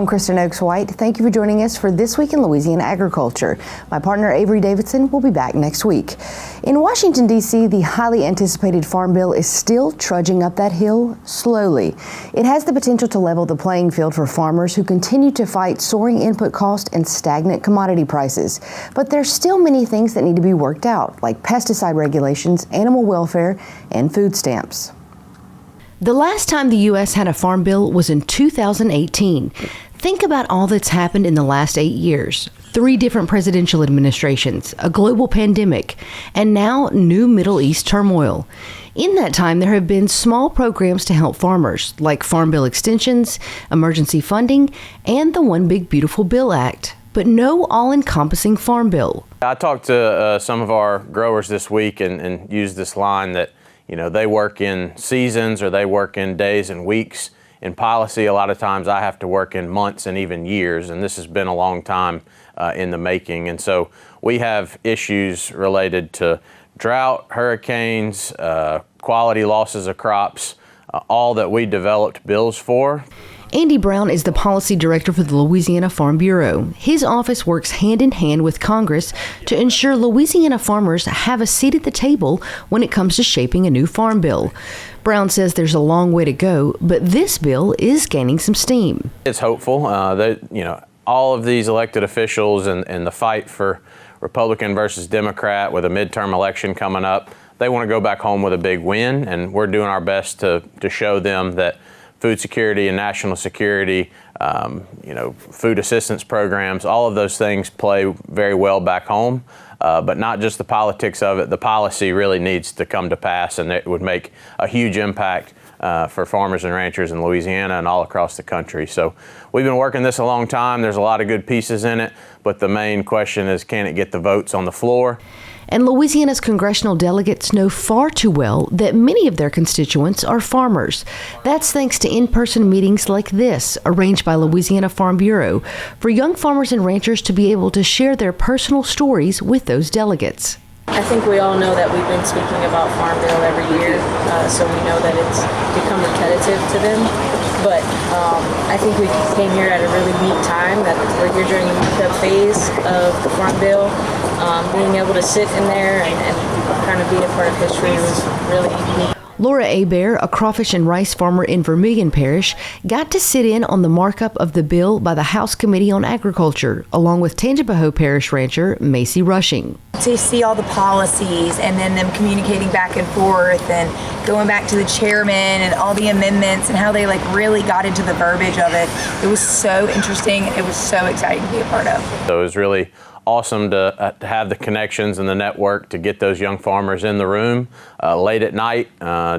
I'm Kristen Oaks-White. Thank you for joining us for This Week in Louisiana Agriculture. My partner Avery Davidson will be back next week. In Washington, D.C., the highly anticipated Farm Bill is still trudging up that hill slowly. It has the potential to level the playing field for farmers who continue to fight soaring input costs and stagnant commodity prices. But there's still many things that need to be worked out, like pesticide regulations, animal welfare, and food stamps. The last time the U.S. had a farm bill was in 2018. Think about all that's happened in the last 8 years. 3 different presidential administrations, a global pandemic, and now new Middle East turmoil. In that time, there have been small programs to help farmers, like Farm Bill extensions, emergency funding, and the One Big Beautiful Bill Act, but no all-encompassing farm bill. I talked to some of our growers this week and used this line that they work in seasons or they work in days and weeks. In policy, a lot of times I have to work in months and even years, and this has been a long time in the making. And so we have issues related to drought, hurricanes, quality losses of crops, all that we developed bills for. Andy Brown is the policy director for the Louisiana Farm Bureau. His office works hand in hand with Congress to ensure Louisiana farmers have a seat at the table when it comes to shaping a new farm bill. Brown says there's a long way to go, but this bill is gaining some steam. It's hopeful that, all of these elected officials and the fight for Republican versus Democrat with a midterm election coming up, they want to go back home with a big win, and we're doing our best to show them that food security and national security, food assistance programs, all of those things play very well back home, but not just the politics of it. The policy really needs to come to pass, and it would make a huge impact for farmers and ranchers in Louisiana and all across the country. So we've been working this a long time. There's a lot of good pieces in it, but the main question is, can it get the votes on the floor? And Louisiana's congressional delegates know far too well that many of their constituents are farmers. That's thanks to in-person meetings like this, arranged by Louisiana Farm Bureau, for young farmers and ranchers to be able to share their personal stories with those delegates. I think we all know that we've been speaking about Farm Bill every year, so we know that it's become repetitive to them. But I think we came here at a really neat time, that we're here during the phase of the Farm Bill. Being able to sit in there and kind of be a part of history was really neat. Laura Hebert, a crawfish and rice farmer in Vermilion Parish, got to sit in on the markup of the bill by the House Committee on Agriculture, along with Tangipahoa Parish rancher Macy Rushing. To see all the policies and then them communicating back and forth and going back to the chairman and all the amendments and how they really got into the verbiage of it, it was so interesting. It was so exciting to be a part of. So it was really awesome to have the connections and the network to get those young farmers in the room late at night,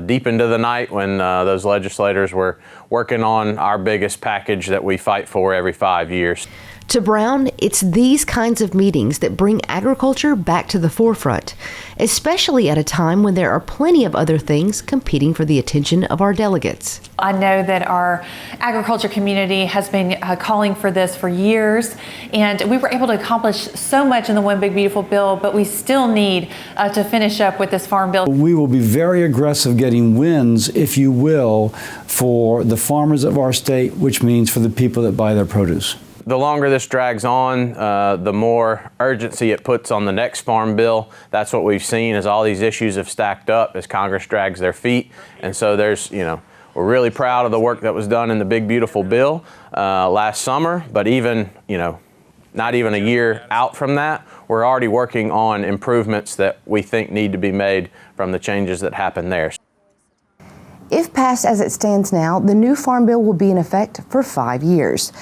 deep into the night, when those legislators were working on our biggest package that we fight for every 5 years. To Brown, it's these kinds of meetings that bring agriculture back to the forefront, especially at a time when there are plenty of other things competing for the attention of our delegates. I know that our agriculture community has been calling for this for years, and we were able to accomplish so much in the One Big Beautiful Bill, but we still need to finish up with this farm bill. We will be very aggressive getting wins, if you will, for the farmers of our state, which means for the people that buy their produce. The longer this drags on, the more urgency it puts on the next farm bill. That's what we've seen, as all these issues have stacked up as Congress drags their feet. And so we're really proud of the work that was done in the Big Beautiful Bill last summer, but even, not even a year out from that, we're already working on improvements that we think need to be made from the changes that happened there. If passed as it stands now, the new farm bill will be in effect for 5 years.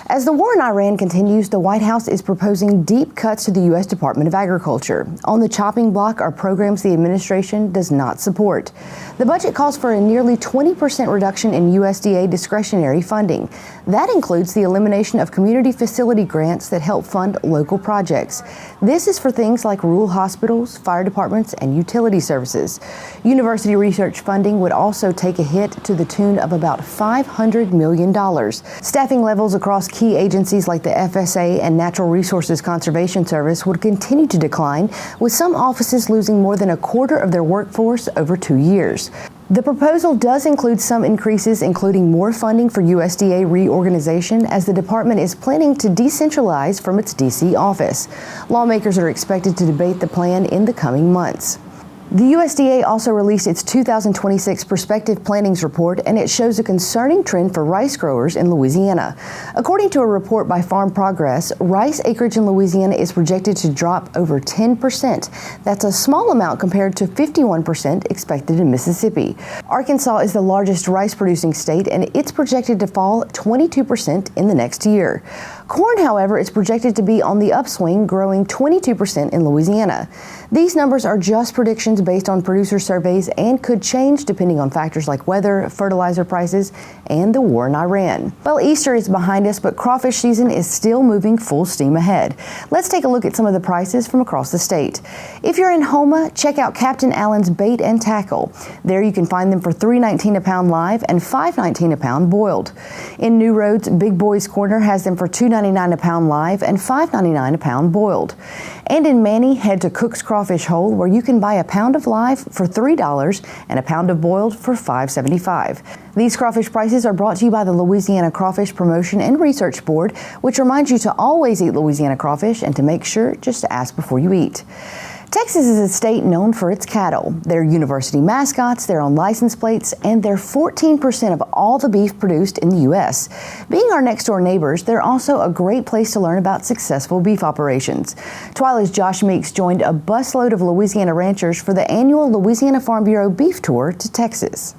As the war in Iran continues, the White House is proposing deep cuts to the U.S. Department of Agriculture. On the chopping block are programs the administration does not support. The budget calls for a nearly 20% reduction in USDA discretionary funding. That includes the elimination of community facility grants that help fund local projects. This is for things like rural hospitals, fire departments, and utility services. University research funding would also take a hit to the tune of about $500 million. Staffing levels across key agencies like the FSA and Natural Resources Conservation Service would continue to decline, with some offices losing more than a quarter of their workforce over 2 years. The proposal does include some increases, including more funding for USDA reorganization, as the department is planning to decentralize from its D.C. office. Lawmakers are expected to debate the plan in the coming months. The USDA also released its 2026 Prospective Plantings Report, and it shows a concerning trend for rice growers in Louisiana. According to a report by Farm Progress, rice acreage in Louisiana is projected to drop over 10%. That's a small amount compared to 51% expected in Mississippi. Arkansas is the largest rice-producing state, and it's projected to fall 22% in the next year. Corn, however, is projected to be on the upswing, growing 22% in Louisiana. These numbers are just predictions based on producer surveys and could change depending on factors like weather, fertilizer prices, and the war in Iran. Well, Easter is behind us, but crawfish season is still moving full steam ahead. Let's take a look at some of the prices from across the state. If you're in Houma, check out Captain Allen's Bait and Tackle. There you can find them for $3.19 a pound live and $5.19 a pound boiled. In New Roads, Big Boy's Corner has them for $2.99 a pound live and $5.99 a pound boiled. And in Manny, head to Cook's Crawfish Hole, where you can buy a pound of live for $3 and a pound of boiled for $5.75. These crawfish prices are brought to you by the Louisiana Crawfish Promotion and Research Board, which reminds you to always eat Louisiana crawfish and to make sure just to ask before you eat. Texas is a state known for its cattle, their university mascots, their own license plates, and they're 14% of all the beef produced in the U.S. Being our next door neighbors, they're also a great place to learn about successful beef operations. TWILA's Josh Meeks joined a busload of Louisiana ranchers for the annual Louisiana Farm Bureau Beef Tour to Texas.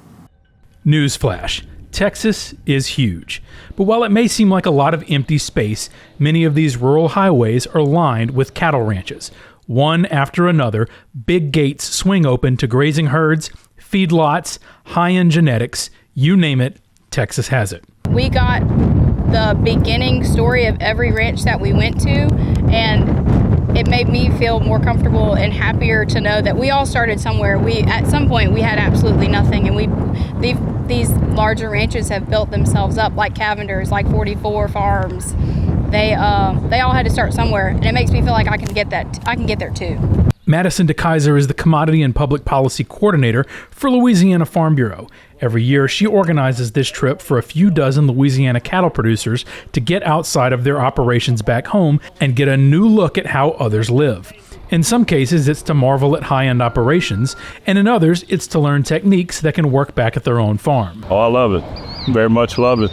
Newsflash. Texas is huge. But while it may seem like a lot of empty space, many of these rural highways are lined with cattle ranches. One after another, big gates swing open to grazing herds, feedlots, high-end genetics, you name it, Texas has it. We got the beginning story of every ranch that we went to, and it made me feel more comfortable and happier to know that we all started somewhere. At some point we had absolutely nothing, and these larger ranches have built themselves up, like Cavender's, like 44 Farms. They all had to start somewhere, and it makes me feel like I can get there too. Madison DeKaiser is the Commodity and Public Policy Coordinator for Louisiana Farm Bureau. Every year, she organizes this trip for a few dozen Louisiana cattle producers to get outside of their operations back home and get a new look at how others live. In some cases, it's to marvel at high-end operations, and in others, it's to learn techniques that can work back at their own farm. Oh, I love it. Very much love it.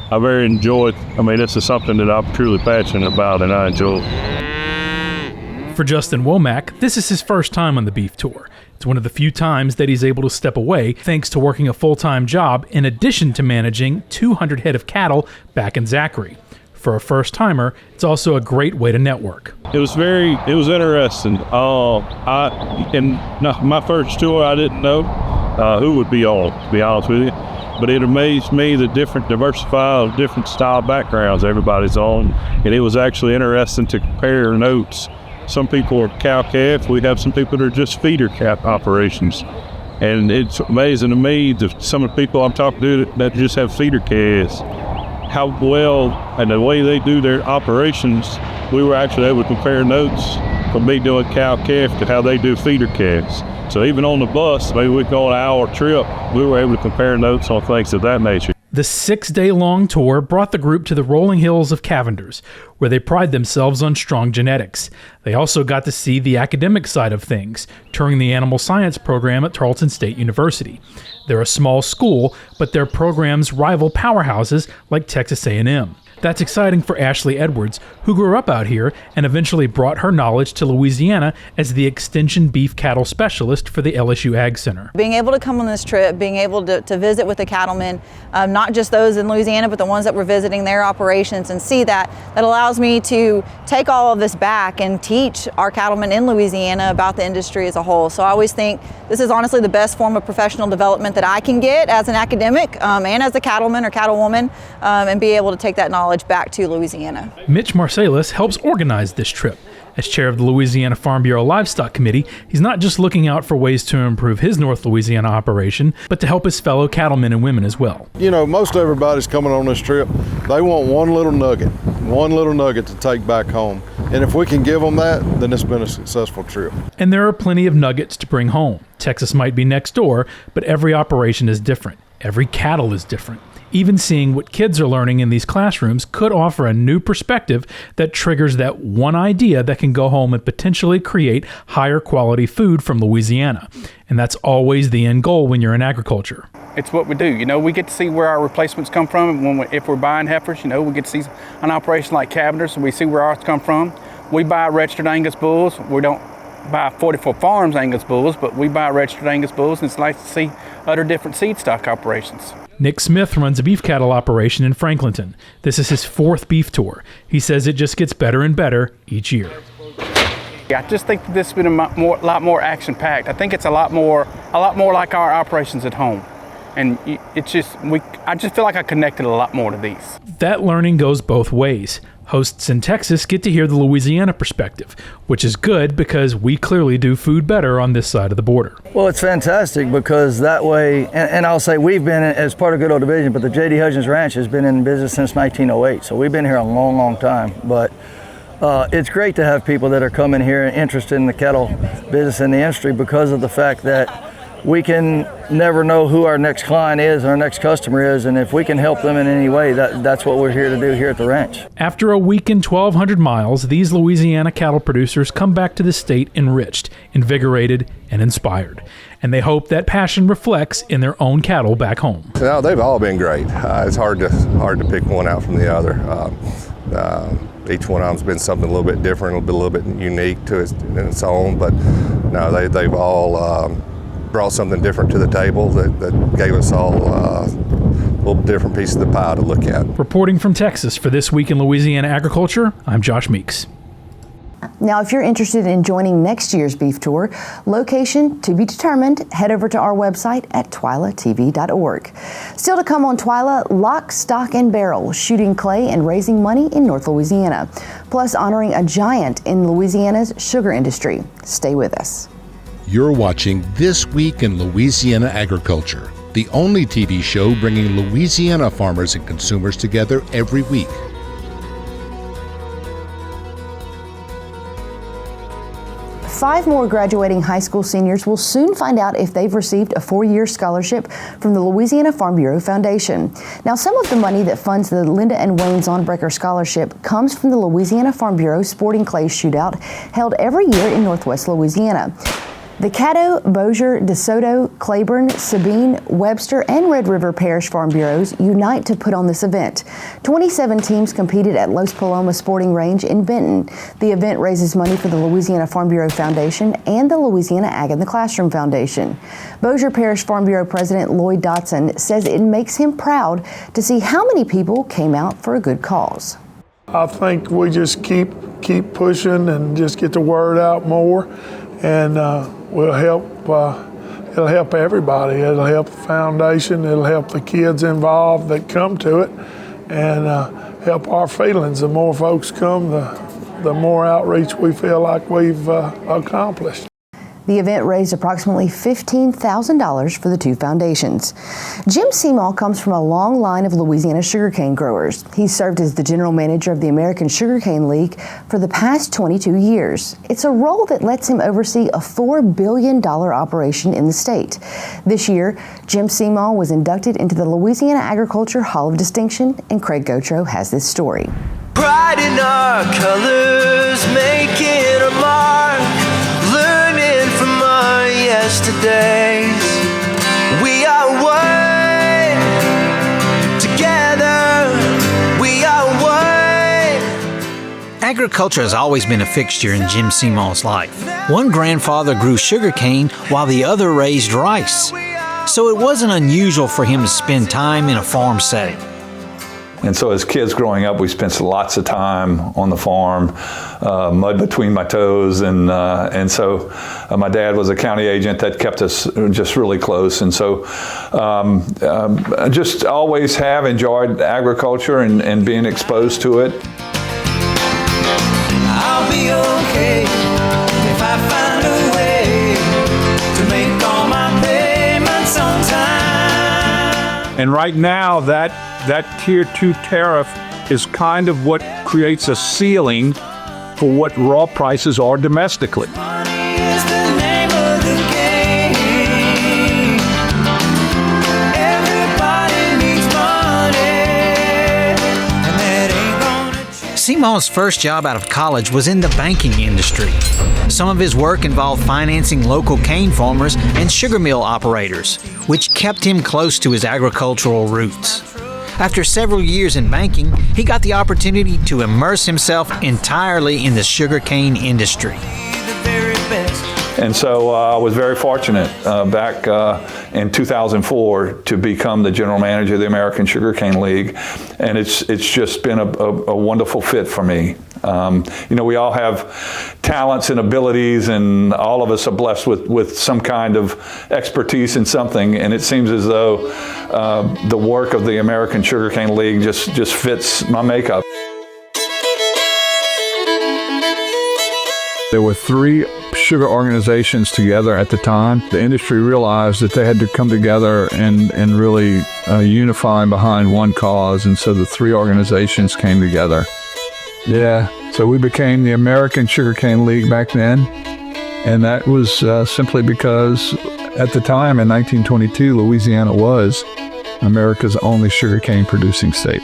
I very enjoy it. I mean, this is something that I'm truly passionate about, and I enjoy it. For Justin Womack, this is his first time on the beef tour. It's one of the few times that he's able to step away thanks to working a full-time job in addition to managing 200 head of cattle back in Zachary. For a first-timer, it's also a great way to network. It was interesting. In my first tour, I didn't know who would be on, to be honest with you. But it amazed me the diversified, different style backgrounds everybody's on. And it was actually interesting to compare notes. Some people are cow-calf. We have some people that are just feeder calf operations. And it's amazing to me that some of the people I'm talking to that just have feeder calves, how well and the way they do their operations, we were actually able to compare notes from me doing cow-calf to how they do feeder calves. So even on the bus, maybe we'd go an hour trip, we were able to compare notes on things of that nature. The 6-day-long tour brought the group to the rolling hills of Cavender's, where they pride themselves on strong genetics. They also got to see the academic side of things, touring the animal science program at Tarleton State University. They're a small school, but their programs rival powerhouses like Texas A&M. That's exciting for Ashley Edwards, who grew up out here and eventually brought her knowledge to Louisiana as the Extension Beef Cattle Specialist for the LSU Ag Center. Being able to come on this trip, being able to visit with the cattlemen, not just those in Louisiana, but the ones that were visiting their operations, and see that allows me to take all of this back and teach our cattlemen in Louisiana about the industry as a whole. So I always think this is honestly the best form of professional development that I can get as an academic and as a cattleman or cattlewoman, and be able to take that knowledge back to Louisiana. Mitch Marsalis helps organize this trip. As chair of the Louisiana Farm Bureau Livestock Committee, he's not just looking out for ways to improve his North Louisiana operation, but to help his fellow cattlemen and women as well. You know, most everybody's coming on this trip, they want one little nugget to take back home. And if we can give them that, then it's been a successful trip. And there are plenty of nuggets to bring home. Texas might be next door, but every operation is different. Every cattle is different. Even seeing what kids are learning in these classrooms could offer a new perspective that triggers that one idea that can go home and potentially create higher quality food from Louisiana. And that's always the end goal when you're in agriculture. It's what we do. You know, we get to see where our replacements come from. If we're buying heifers, you know, we get to see an operation like Cavender's, and we see where ours come from. We buy registered Angus bulls. We don't buy 44 Farms Angus bulls, but we buy registered Angus bulls, and it's nice to see other different seed stock operations. Nick Smith runs a beef cattle operation in Franklinton. This is his 4th beef tour. He says it just gets better and better each year. I just think that this has been a lot more action-packed. I think it's a lot more like our operations at home. And it's just, I just feel like I connected a lot more to these. That learning goes both ways. Hosts in Texas get to hear the Louisiana perspective, which is good because we clearly do food better on this side of the border. Well, it's fantastic because that way, and I'll say we've been as part of Good Old Division, but the J.D. Hudgens Ranch has been in business since 1908, so we've been here a long, long time. But it's great to have people that are coming here and interested in the cattle business and the industry because of the fact that we can never know who our next client is, our next customer is, and if we can help them in any way, that's what we're here to do here at the ranch. After a week in 1,200 miles, these Louisiana cattle producers come back to the state enriched, invigorated, and inspired. And they hope that passion reflects in their own cattle back home. No, they've all been great. It's hard to pick one out from the other. Each one of them's been something a little bit different, a little bit unique to its own, but no, they've all brought something different to the table that gave us all a little different piece of the pie to look at. Reporting from Texas for This Week in Louisiana Agriculture, I'm Josh Meeks. Now, if you're interested in joining next year's beef tour, location to be determined, head over to our website at twilatv.org. Still to come on TWILA, lock, stock, and barrel, shooting clay and raising money in North Louisiana, plus honoring a giant in Louisiana's sugar industry. Stay with us. You're watching This Week in Louisiana Agriculture, the only TV show bringing Louisiana farmers and consumers together every week. Five more graduating high school seniors will soon find out if they've received a 4-year scholarship from the Louisiana Farm Bureau Foundation. Now, some of the money that funds the Linda and Wayne Zonbrecker Scholarship comes from the Louisiana Farm Bureau Sporting Clays Shootout held every year in Northwest Louisiana. The Caddo, Bossier, DeSoto, Claiborne, Sabine, Webster, and Red River Parish Farm Bureaus unite to put on this event. 27 teams competed at Los Palomas Sporting Range in Benton. The event raises money for the Louisiana Farm Bureau Foundation and the Louisiana Ag in the Classroom Foundation. Bossier Parish Farm Bureau President Lloyd Dotson says it makes him proud to see how many people came out for a good cause. I think we just keep pushing and just get the word out more, and we'll help. It'll help everybody. It'll help the foundation. It'll help the kids involved that come to it, and help our feelings. The more folks come, the more outreach we feel like we've accomplished. The event raised approximately $15,000 for the two foundations. Jim Seamall comes from a long line of Louisiana sugarcane growers. He served as the general manager of the American Sugarcane League for the past 22 years. It's a role that lets him oversee a $4 billion operation in the state. This year, Jim Seamall was inducted into the Louisiana Agriculture Hall of Distinction, and Craig Gautreaux has this story. Pride in our colors, making a mark, learning from our yesterdays. We are one, together, we are one. Agriculture has always been a fixture in Jim Seamall's life. One grandfather grew sugarcane while the other raised rice. So it wasn't unusual for him to spend time in a farm setting. And so as kids growing up, we spent lots of time on the farm, mud between my toes. And so my dad was a county agent that kept us just really close. And so I just always have enjoyed agriculture and being exposed to it. I'll be okay if I find a way to make all my payments on time. And right now, that Tier 2 tariff is kind of what creates a ceiling for what raw prices are domestically. Seamo's first job out of college was in the banking industry. Some of his work involved financing local cane farmers and sugar mill operators, which kept him close to his agricultural roots. After several years in banking, he got the opportunity to immerse himself entirely in the sugarcane industry. And so I was very fortunate back in 2004 to become the general manager of the American Sugarcane League, and it's just been a wonderful fit for me. We all have talents and abilities, and all of us are blessed with some kind of expertise in something, and it seems as though the work of the American Sugarcane League just fits my makeup. There were 3 sugar organizations together at the time. The industry realized that they had to come together and really unify behind one cause, and so the 3 organizations came together. Yeah, so we became the American Sugarcane League back then, and that was simply because at the time in 1922, Louisiana was America's only sugarcane producing state.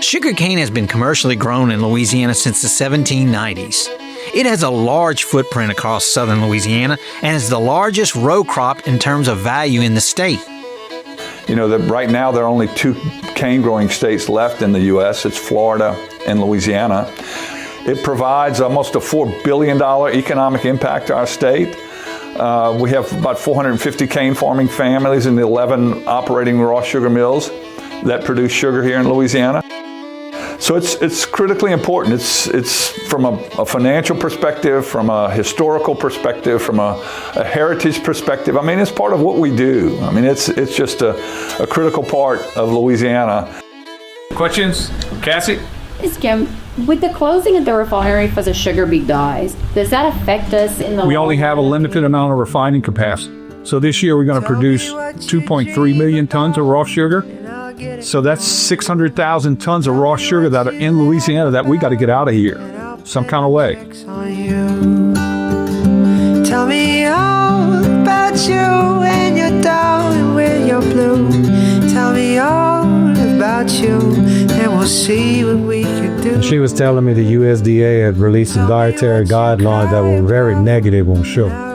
Sugarcane has been commercially grown in Louisiana since the 1790s. It has a large footprint across southern Louisiana and is the largest row crop in terms of value in the state. Right now there are only 2 cane growing states left in the U.S. It's Florida and Louisiana. It provides almost a $4 billion economic impact to our state. We have about 450 cane farming families and 11 operating raw sugar mills that produce sugar here in Louisiana. So it's critically important. It's from a financial perspective, from a historical perspective, from a heritage perspective. I mean, it's part of what we do. I mean, it's just a critical part of Louisiana. Questions? Cassie? It's Kim. With the closing of the refinery for the sugar beet dyes, does that affect us in the We only have a limited amount of refining capacity. So this year we're going to produce 2.3 million tons of raw sugar. So that's 600,000 tons of raw sugar that are in Louisiana that we got to get out of here some kind of way. Tell me all about you and your down and with your blue. Tell me all about you and we'll see what we can do. She was telling me the USDA had released some dietary guidelines that were very negative on sugar.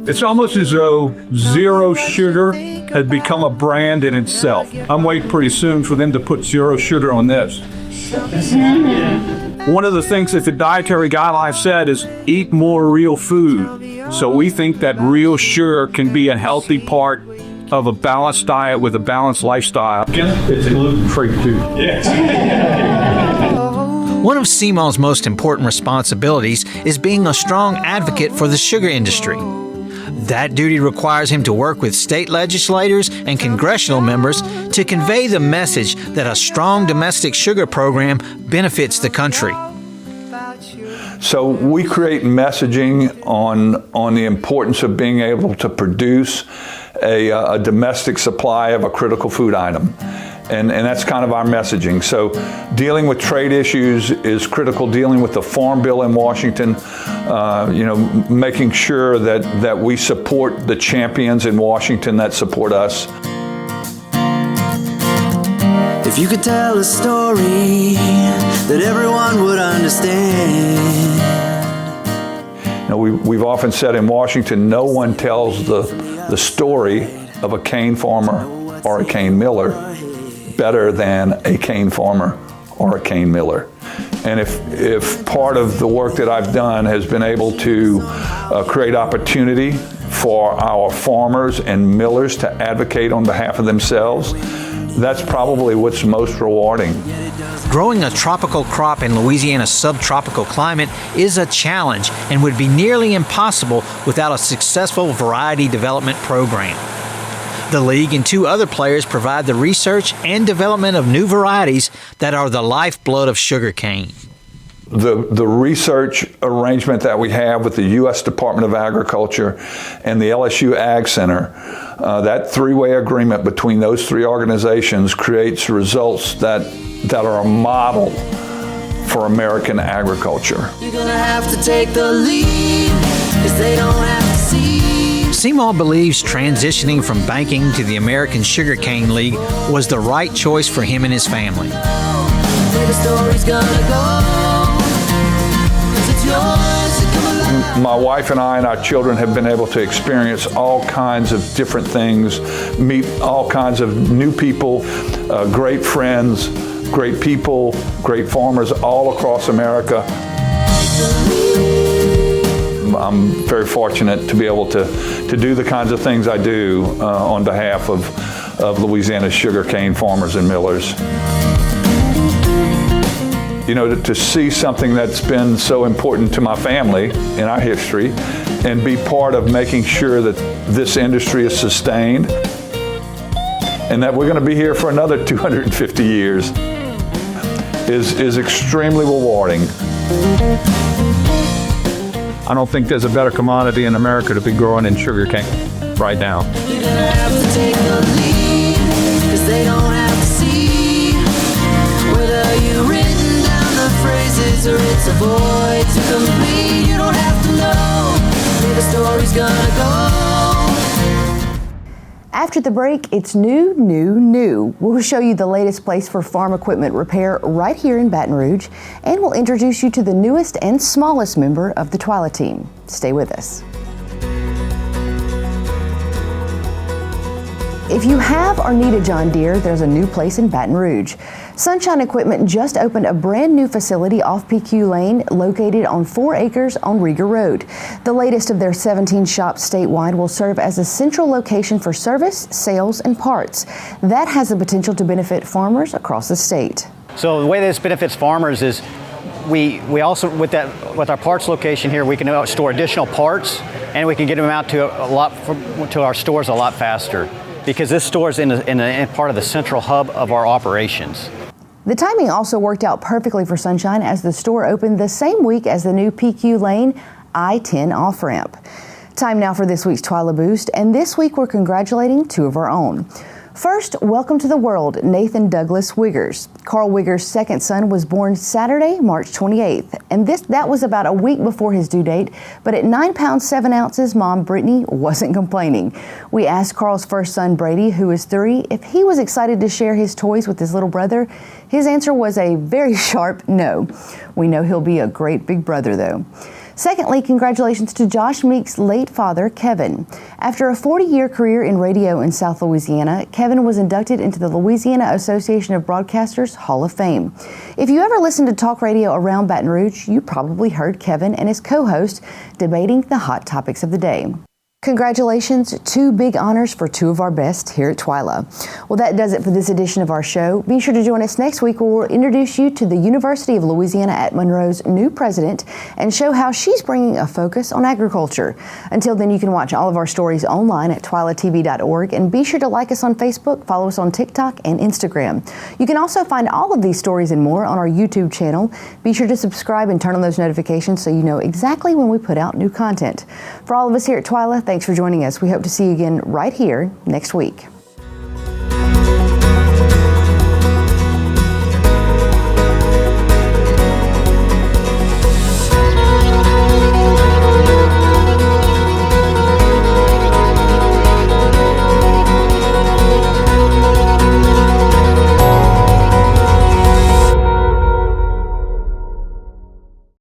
It's almost as though zero sugar had become a brand in itself. I'm waiting pretty soon for them to put zero sugar on this. One of the things that the dietary guidelines said is eat more real food. So we think that real sugar can be a healthy part of a balanced diet with a balanced lifestyle. It's gluten-free too. Yes. One of Seamo's most important responsibilities is being a strong advocate for the sugar industry. That duty requires him to work with state legislators and congressional members to convey the message that a strong domestic sugar program benefits the country. So we create messaging on the importance of being able to produce a domestic supply of a critical food item. And that's kind of our messaging. So dealing with trade issues is critical, dealing with the Farm Bill in Washington, making sure that we support the champions in Washington that support us. If you could tell a story that everyone would understand. We've often said in Washington, no one tells the story of a cane farmer or a cane miller better than a cane farmer or a cane miller. And if part of the work that I've done has been able to create opportunity for our farmers and millers to advocate on behalf of themselves, that's probably what's most rewarding. Growing a tropical crop in Louisiana's subtropical climate is a challenge and would be nearly impossible without a successful variety development program. The League and 2 other players provide the research and development of new varieties that are the lifeblood of sugarcane. The research arrangement that we have with the U.S. Department of Agriculture and the LSU Ag Center, that 3-way agreement between those 3 organizations creates results that are a model for American agriculture. You're gonna have to take the lead, 'cause they don't have to see. Seymour believes transitioning from banking to the American Sugarcane League was the right choice for him and his family. Where the story's gonna go, 'cause it's yours to come alive. My wife and I and our children have been able to experience all kinds of different things, meet all kinds of new people, great friends, great people, great farmers all across America. I'm very fortunate to be able to do the kinds of things I do on behalf of Louisiana's sugarcane farmers and millers. You know, to see something that's been so important to my family in our history and be part of making sure that this industry is sustained and that we're going to be here for another 250 years is extremely rewarding. I don't think there's a better commodity in America to be growing in sugarcane right now. You're gonna have to take the lead, 'cause they don't have to see. Whether you've written down the phrases or it's a void to complete, you don't have to know where the story's gonna go. After the break, it's new. We'll show you the latest place for farm equipment repair right here in Baton Rouge, and we'll introduce you to the newest and smallest member of the TWILA team. Stay with us. If you have or need a John Deere, there's a new place in Baton Rouge. Sunshine Equipment just opened a brand new facility off PQ Lane located on 4 acres on Rieger Road. The latest of their 17 shops statewide will serve as a central location for service, sales, and parts. That has the potential to benefit farmers across the state. So the way this benefits farmers is we also, with our parts location here, we can store additional parts and we can get them out to our stores a lot faster, because this store is in part of the central hub of our operations. The timing also worked out perfectly for Sunshine as the store opened the same week as the new PQ Lane I-10 off-ramp. Time now for this week's TWILA Boost, and this week we're congratulating 2 of our own. First, welcome to the world, Nathan Douglas Wiggers. Carl Wiggers' second son was born Saturday, March 28th, and that was about a week before his due date, but at 9 pounds 7 ounces, Mom Brittany wasn't complaining. We asked Carl's first son, Brady, who is 3, if he was excited to share his toys with his little brother. His answer was a very sharp no. We know he'll be a great big brother, though. Secondly, congratulations to Josh Meek's late father, Kevin. After a 40-year career in radio in South Louisiana, Kevin was inducted into the Louisiana Association of Broadcasters Hall of Fame. If you ever listened to talk radio around Baton Rouge, you probably heard Kevin and his co-host debating the hot topics of the day. Congratulations, 2 big honors for 2 of our best here at TWILA. Well, that does it for this edition of our show. Be sure to join us next week where we'll introduce you to the University of Louisiana at Monroe's new president and show how she's bringing a focus on agriculture. Until then, you can watch all of our stories online at twilatv.org, and be sure to like us on Facebook, follow us on TikTok and Instagram. You can also find all of these stories and more on our YouTube channel. Be sure to subscribe and turn on those notifications so you know exactly when we put out new content. For all of us here at TWILA, thanks for joining us. We hope to see you again right here next week.